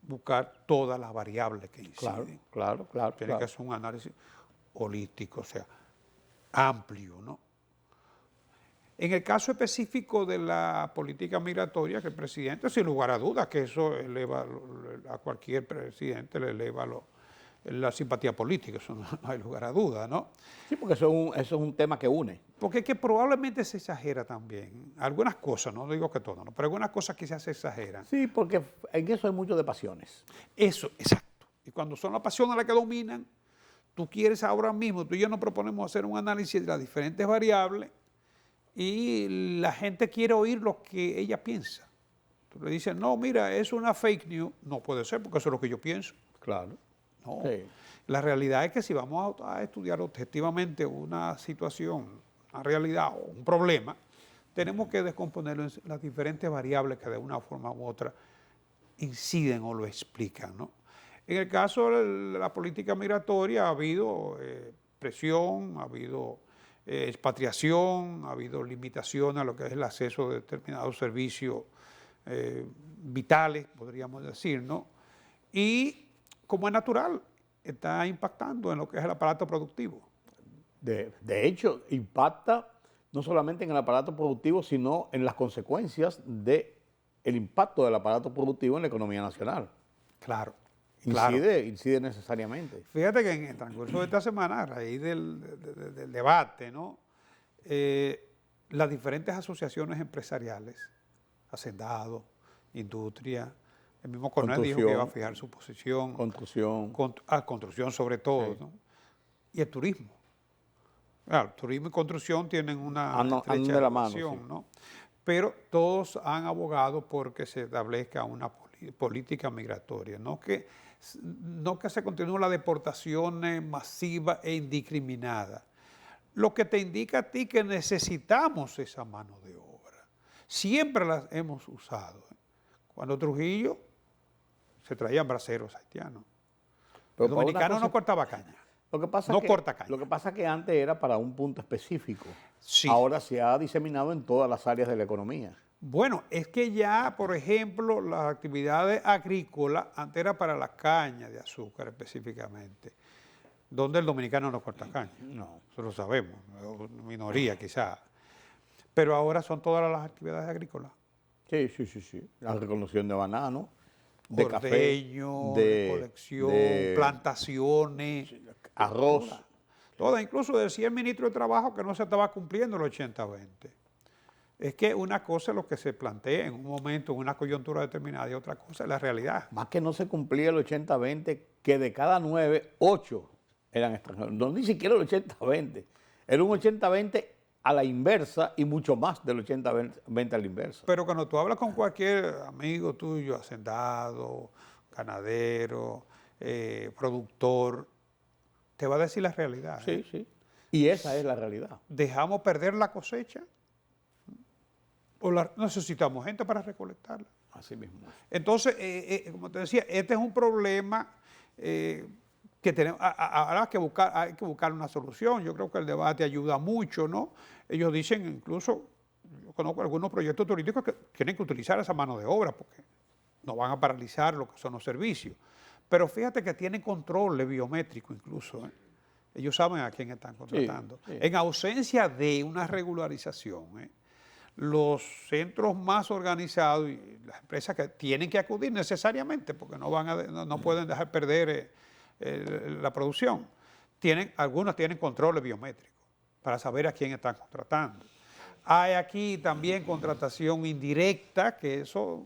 buscar todas las variables que inciden. Claro. Tiene que hacer un análisis holístico, o sea, amplio, ¿no? En el caso específico de la política migratoria, que el presidente, sin lugar a dudas, que eso eleva a cualquier presidente, le eleva la simpatía política, eso no hay lugar a duda, ¿no? Sí, porque eso es un tema que une. Porque es que probablemente se exagera también. Algunas cosas, no digo que todo, ¿no? Pero algunas cosas quizás se exageran. Sí, porque en eso hay mucho de pasiones. Eso, exacto. Y cuando son las pasiones las que dominan, tú quieres ahora mismo, tú y yo nos proponemos hacer un análisis de las diferentes variables y la gente quiere oír lo que ella piensa. Tú le dices, no, mira, es una fake news. No puede ser, porque eso es lo que yo pienso. Claro. No. La realidad es que si vamos a estudiar objetivamente una situación, una realidad o un problema, tenemos que descomponerlo en las diferentes variables que de una forma u otra inciden o lo explican, ¿no? En el caso de la política migratoria ha habido presión, ha habido expatriación, ha habido limitaciones a lo que es el acceso de determinados servicios vitales, podríamos decir, ¿no? Y como es natural, está impactando en lo que es el aparato productivo. De hecho, impacta no solamente en el aparato productivo, sino en las consecuencias del impacto del aparato productivo en la economía nacional. Claro. Incide necesariamente. Fíjate que en el transcurso de esta semana, a raíz del debate, ¿no? Las diferentes asociaciones empresariales, hacendados, industria, el mismo Cornel dijo que iba a fijar su posición. Construcción sobre todo, ¿no? Y el turismo. Claro, turismo y construcción tienen una estrecha relación, ¿no? pero todos han abogado porque se establezca una política migratoria, no que se continúe la deportación masiva e indiscriminada. Lo que te indica a ti que necesitamos esa mano de obra. Siempre la hemos usado. Cuando Trujillo se traían braceros haitianos. El dominicano no cortaba caña. Lo que pasa no corta caña. Lo que pasa es que antes era para un punto específico. Sí. Ahora se ha diseminado en todas las áreas de la economía. Bueno, es que ya, por ejemplo, las actividades agrícolas, antes era para la caña de azúcar específicamente, donde el dominicano no corta caña. No. Eso lo sabemos, minoría quizás. Pero ahora son todas las actividades agrícolas. Sí. La recolección de banano, de Ordeño, café, recolección, plantaciones. arroz. Toda, incluso decía el ministro de Trabajo que no se estaba cumpliendo el 80-20. Es que una cosa es lo que se plantea en un momento, en una coyuntura determinada, y otra cosa es la realidad. Más que no se cumplía el 80-20, que de cada 9, 8 eran extranjeros. No, ni siquiera el 80-20. Era un 80-20 a la inversa y mucho más del 80-20 a la inversa. Pero cuando tú hablas con cualquier amigo tuyo, hacendado, ganadero, productor, te va a decir la realidad. Sí. Y esa es la realidad. ¿Dejamos perder la cosecha? ¿O necesitamos gente para recolectarla? Así mismo. Entonces, como te decía, este es un problema que tenemos, ahora hay que buscar una solución. Yo creo que el debate ayuda mucho, ¿no? Ellos dicen, incluso, yo conozco algunos proyectos turísticos que tienen que utilizar esa mano de obra porque no van a paralizar lo que son los servicios. Pero fíjate que tienen control biométrico incluso, ¿eh? Ellos saben a quién están contratando. Sí. En ausencia de una regularización, los centros más organizados y las empresas que tienen que acudir necesariamente, porque no pueden dejar perder la producción, algunos tienen controles biométricos para saber a quién están contratando. Hay aquí también contratación indirecta, que eso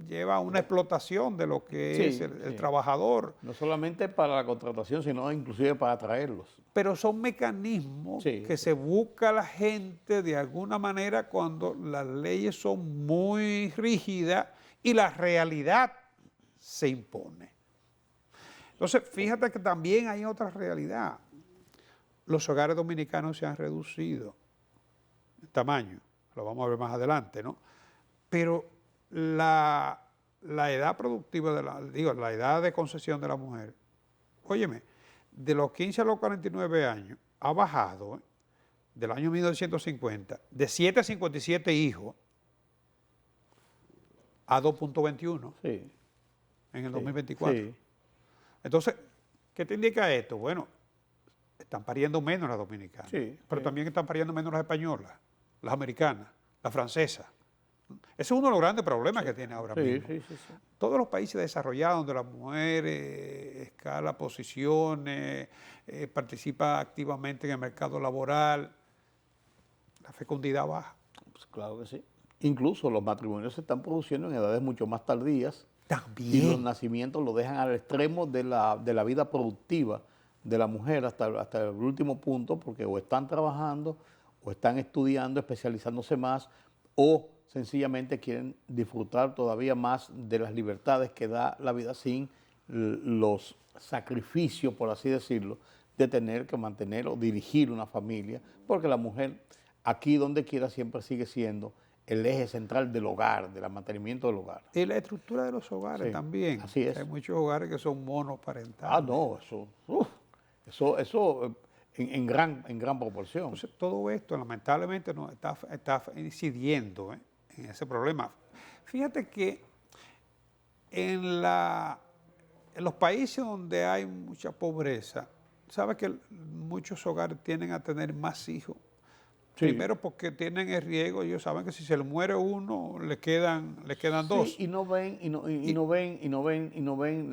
lleva a una explotación de lo que es el trabajador. No solamente para la contratación, sino inclusive para atraerlos. Pero son mecanismos que se busca la gente de alguna manera cuando las leyes son muy rígidas y la realidad se impone. Entonces, fíjate que también hay otra realidad. Los hogares dominicanos se han reducido en tamaño, lo vamos a ver más adelante, ¿no? Pero la edad productiva, la edad de concesión de la mujer, óyeme, de los 15 a los 49 años ha bajado, del año 1950, de 7 a 57 hijos a 2.21 en el 2024. Sí. Entonces, ¿qué te indica esto? Bueno, están pariendo menos las dominicanas, pero también están pariendo menos las españolas, las americanas, las francesas. Ese es uno de los grandes problemas que tiene ahora mismo. Sí. Todos los países desarrollados donde la mujer escala posiciones, participa activamente en el mercado laboral, la fecundidad baja. Pues claro que sí. Incluso los matrimonios se están produciendo en edades mucho más tardías. También. Y los nacimientos lo dejan al extremo de la vida productiva de la mujer hasta el último punto, porque o están trabajando, o están estudiando, especializándose más, o sencillamente quieren disfrutar todavía más de las libertades que da la vida sin los sacrificios, por así decirlo, de tener que mantener o dirigir una familia, porque la mujer aquí donde quiera siempre sigue siendo el eje central del hogar, del mantenimiento del hogar. Y la estructura de los hogares también. Así es. Hay muchos hogares que son monoparentales. No, eso en gran proporción. Entonces, todo esto lamentablemente nos está incidiendo en ese problema. Fíjate que en los países donde hay mucha pobreza, sabes que muchos hogares tienden a tener más hijos. Primero porque tienen el riesgo, ellos saben que si se le muere uno, le quedan dos. Y no ven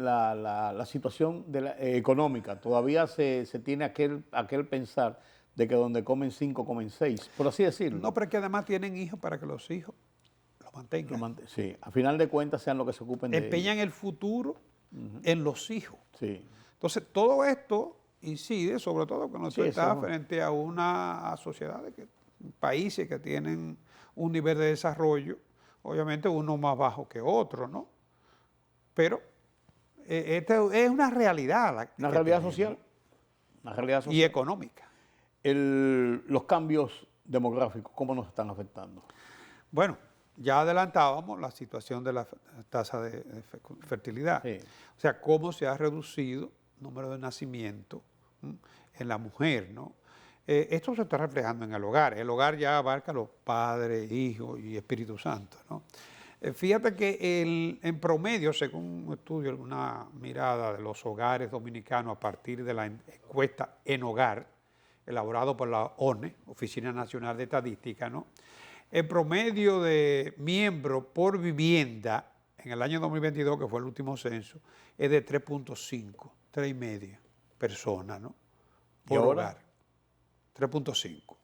la situación económica. Todavía se tiene aquel pensar de que donde comen 5, comen 6, por así decirlo. No, pero es que además tienen hijos para que los hijos lo mantengan. Sí, a final de cuentas sean lo que se ocupen de ellos. Empeñan el futuro en los hijos. Sí. Entonces, todo esto incide, sobre todo cuando tú estás frente a una sociedad que países que tienen un nivel de desarrollo, obviamente uno más bajo que otro, ¿no? Pero esta es una realidad. Una realidad social. Una realidad Y social. económica. Los cambios demográficos, ¿cómo nos están afectando? Bueno, ya adelantábamos la situación de la tasa de fertilidad. Sí. O sea, cómo se ha reducido el número de nacimientos en la mujer, ¿no? Esto se está reflejando en el hogar. El hogar ya abarca a los padres, hijos y Espíritu Santo, ¿no? Fíjate que en promedio, según un estudio, una mirada de los hogares dominicanos a partir de la encuesta En Hogar, elaborado por la ONE, Oficina Nacional de Estadística, ¿no? El promedio de miembros por vivienda en el año 2022, que fue el último censo, es de 3.5, 3,5 personas, ¿no? Por hogar. 3.5.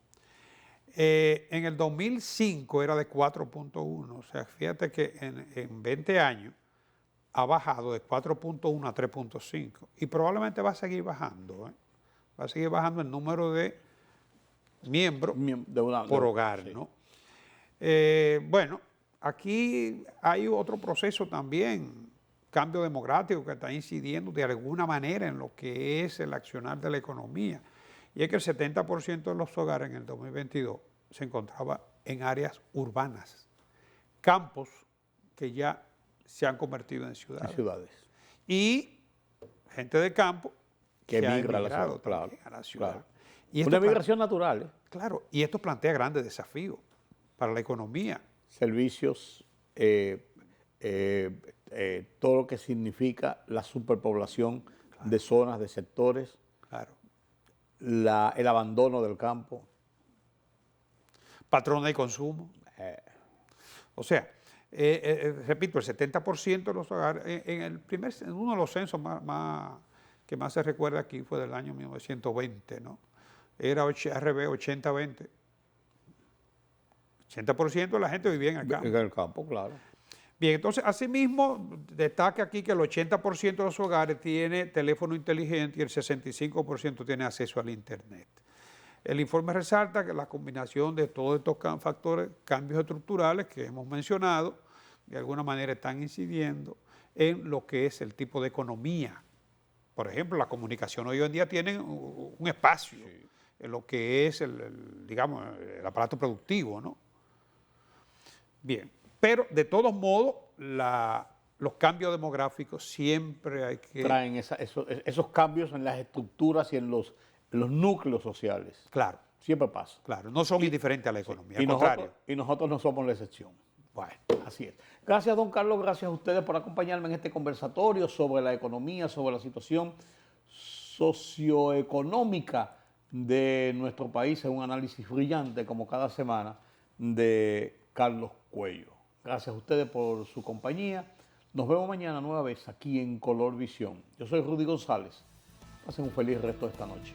En el 2005 era de 4.1, o sea, fíjate que en 20 años ha bajado de 4.1 a 3.5 y probablemente va a seguir bajando, ¿eh? Va a seguir bajando el número de miembros por hogar, sí, ¿no? Bueno, aquí hay otro proceso también, cambio democrático que está incidiendo de alguna manera en lo que es el accionar de la economía. Y es que el 70% de los hogares en el 2022 se encontraba en áreas urbanas, campos que ya se han convertido en ciudades. Y gente de campo que emigra a la ciudad. Claro. Y una migración natural. Claro, y esto plantea grandes desafíos para la economía. Servicios, todo lo que significa la superpoblación de zonas, de sectores. Claro. El abandono del campo. Patrones de consumo. O sea, repito, el 70% de los hogares, en uno de los censos que más se recuerda aquí fue del año 1920, ¿no? Era RB 80-20. 80% de la gente vivía en el campo. En el campo, claro. Bien, entonces, asimismo, destaca aquí que el 80% de los hogares tiene teléfono inteligente y el 65% tiene acceso al Internet. El informe resalta que la combinación de todos estos factores, cambios estructurales que hemos mencionado, de alguna manera están incidiendo en lo que es el tipo de economía. Por ejemplo, la comunicación hoy en día tiene un espacio en lo que es digamos, el aparato productivo, ¿no? Bien. Pero, de todos modos, los cambios demográficos siempre hay que... Traen esos cambios en las estructuras y en los núcleos sociales. Claro. Siempre pasa. Claro, no son indiferentes a la economía, al contrario. Y nosotros no somos la excepción. Bueno, así es. Gracias, don Carlos, gracias a ustedes por acompañarme en este conversatorio sobre la economía, sobre la situación socioeconómica de nuestro país, en un análisis brillante, como cada semana, de Carlos Cuello. Gracias a ustedes por su compañía. Nos vemos mañana nueva vez aquí en Color Visión. Yo soy Rudy González. Pasen un feliz resto de esta noche.